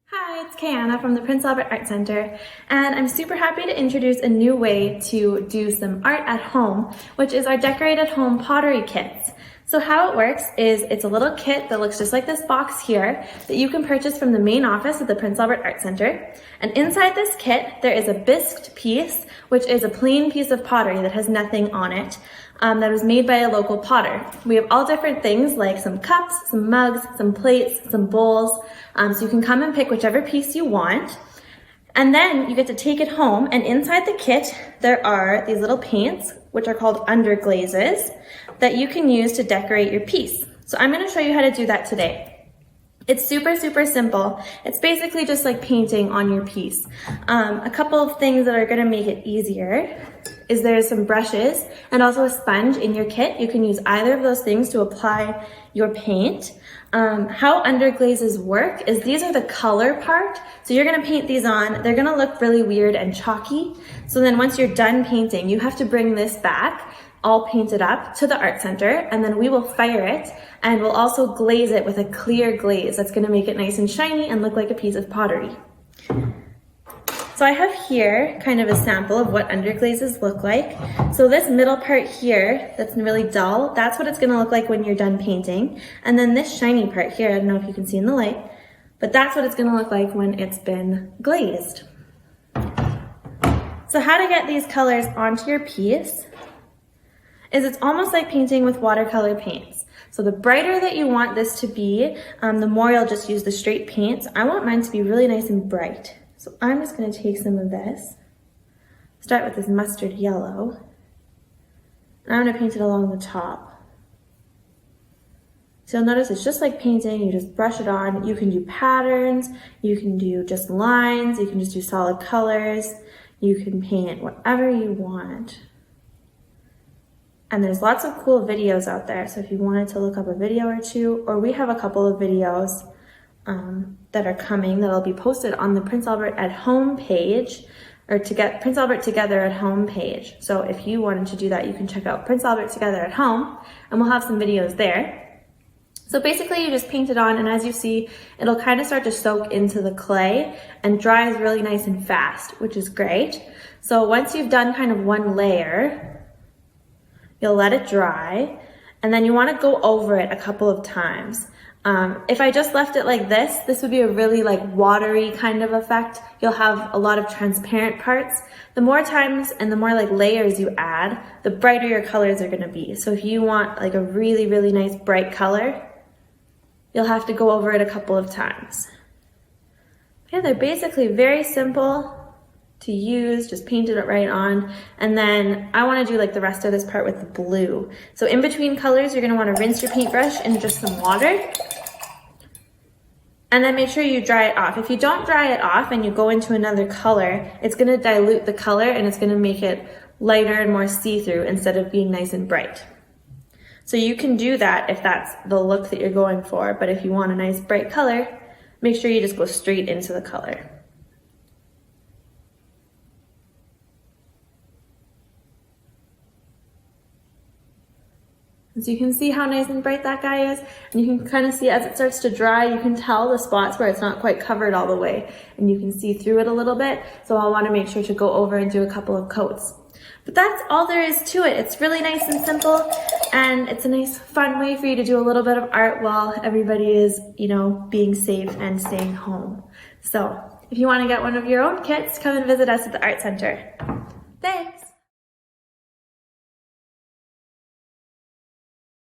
Hi, it's Kayanna from the Prince Albert Art Center, and I'm super happy to introduce a new way to do some art at home, which is our Decorate at Home pottery kits. So how it works is it's a little kit that looks just like this box here that you can purchase from the main office of the Prince Albert Art Center. And inside this kit, there is a bisque piece, which is a plain piece of pottery that has nothing on it, that was made by a local potter. We have all different things like some cups, some mugs, some plates, some bowls, so you can come and pick whichever piece you want. And then you get to take it home, and inside the kit, there are these little paints, which are called underglazes, that you can use to decorate your piece. So I'm gonna show you how to do that today. It's super simple. It's basically just like painting on your piece. A couple of things that are gonna make it easier is there's some brushes and also a sponge in your kit. You can use either of those things to apply your paint. How underglazes work is these are the color part. So you're gonna paint these on, they're gonna look really weird and chalky. So then once you're done painting, you have to bring this back, all painted up, to the art center, and then we will fire it, and we'll also glaze it with a clear glaze that's gonna make it nice and shiny and look like a piece of pottery. So I have here kind of a sample of what underglazes look like. So this middle part here, that's really dull, that's what it's gonna look like when you're done painting. And then this shiny part here, I don't know if you can see in the light, but that's what it's gonna look like when it's been glazed. So how to get these colors onto your piece is it's almost like painting with watercolor paints. So the brighter that you want this to be, the more you'll just use the straight paints. I want mine to be really nice and bright. So I'm just gonna take some of this, start with this mustard yellow, and I'm gonna paint it along the top. So you'll notice it's just like painting, you just brush it on. You can do patterns, you can do just lines, you can just do solid colors, you can paint whatever you want. And there's lots of cool videos out there, so if you wanted to look up a video or two, or we have a couple of videos that are coming that'll be posted on the Prince Albert at Home page, or to get Prince Albert Together at Home page. So if you wanted to do that, you can check out Prince Albert Together at Home, and we'll have some videos there. So basically you just paint it on, and as you see, it'll kind of start to soak into the clay and dries really nice and fast, which is great. So once you've done kind of one layer, you'll let it dry, and then you want to go over it a couple of times. If I just left it like this would be a really like watery kind of effect. You'll have a lot of transparent parts. The more times and the more like layers you add, the brighter your colors are gonna be. So if you want like a really nice bright color, you'll have to go over it a couple of times. Yeah, they're basically very simple to use, just painted it right on. And then I wanna do like the rest of this part with the blue. So in between colors, you're gonna wanna rinse your paintbrush in just some water, and then make sure you dry it off. If you don't dry it off and you go into another color, it's gonna dilute the color and it's gonna make it lighter and more see-through instead of being nice and bright. So you can do that if that's the look that you're going for, but if you want a nice bright color, make sure you just go straight into the color. So you can see how nice and bright that guy is, and you can kind of see as it starts to dry, you can tell the spots where it's not quite covered all the way, and you can see through it a little bit, so I'll want to make sure to go over and do a couple of coats. But that's all there is to it. It's really nice and simple, and it's a nice fun way for you to do a little bit of art while everybody is, being safe and staying home. So if you want to get one of your own kits, come and visit us at the Art Center. Thanks!